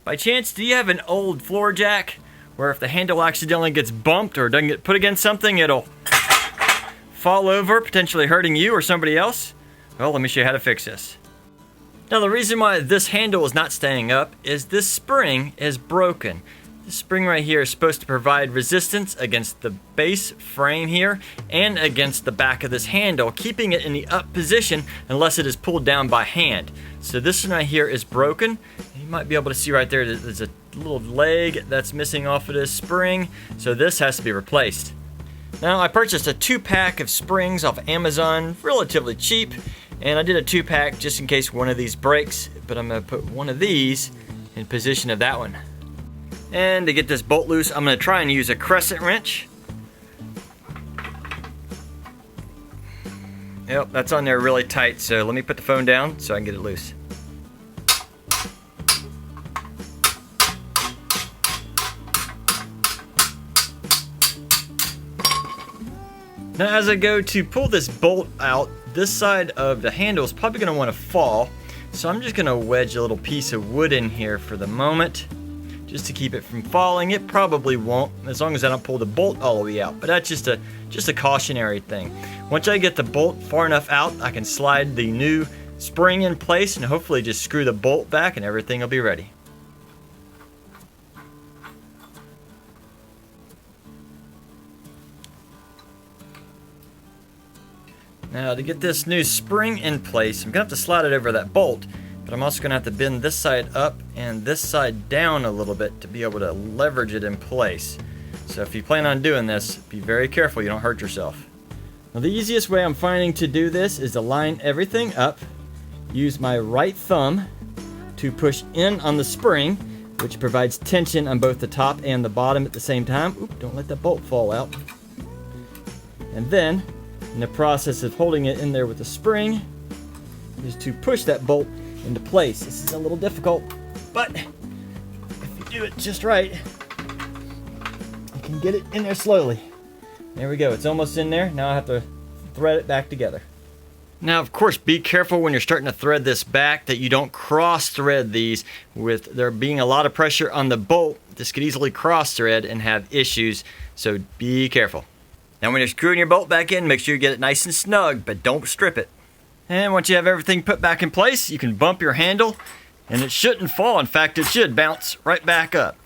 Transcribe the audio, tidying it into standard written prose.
By chance, do you have an old floor jack where if the handle accidentally gets bumped or doesn't get put against something, it'll fall over, potentially hurting you or somebody else? Well, let me show you how to fix this. Now, the reason why this handle is not staying up is this spring is broken. This spring right here is supposed to provide resistance against the base frame here and against the back of this handle, keeping it in the up position unless it is pulled down by hand. So this one right here is broken. You might be able to see right there that there's a little leg that's missing off of this spring, so this has to be replaced. Now, I purchased a 2-pack of springs off Amazon, relatively cheap, and I did a 2-pack just in case one of these breaks, but I'm going to put one of these in position of that one. And to get this bolt loose, I'm going to try and use a crescent wrench. Yep, that's on there really tight, so let me put the phone down so I can get it loose. Now, as I go to pull this bolt out, this side of the handle is probably going to want to fall, so I'm just going to wedge a little piece of wood in here for the moment, just to keep it from falling. It probably won't, as long as I don't pull the bolt all the way out, but that's just a cautionary thing. Once I get the bolt far enough out, I can slide the new spring in place and hopefully just screw the bolt back and everything will be ready. Now, to get this new spring in place, I'm going to have to slide it over that bolt, but I'm also going to have to bend this side up and this side down a little bit to be able to leverage it in place. So if you plan on doing this, be very careful you don't hurt yourself. Now, the easiest way I'm finding to do this is to line everything up, use my right thumb to push in on the spring, which provides tension on both the top and the bottom at the same time. Oop, don't let that bolt fall out. And then, in the process of holding it in there with the spring, is to push that bolt into place. This is a little difficult, but if you do it just right, you can get it in there slowly. There we go, it's almost in there. Now I have to thread it back together. Now, of course, be careful when you're starting to thread this back that you don't cross thread these. With there being a lot of pressure on the bolt, this could easily cross thread and have issues, so be careful. Now, when you're screwing your bolt back in, make sure you get it nice and snug, but don't strip it. And once you have everything put back in place, you can bump your handle, and it shouldn't fall. In fact, it should bounce right back up.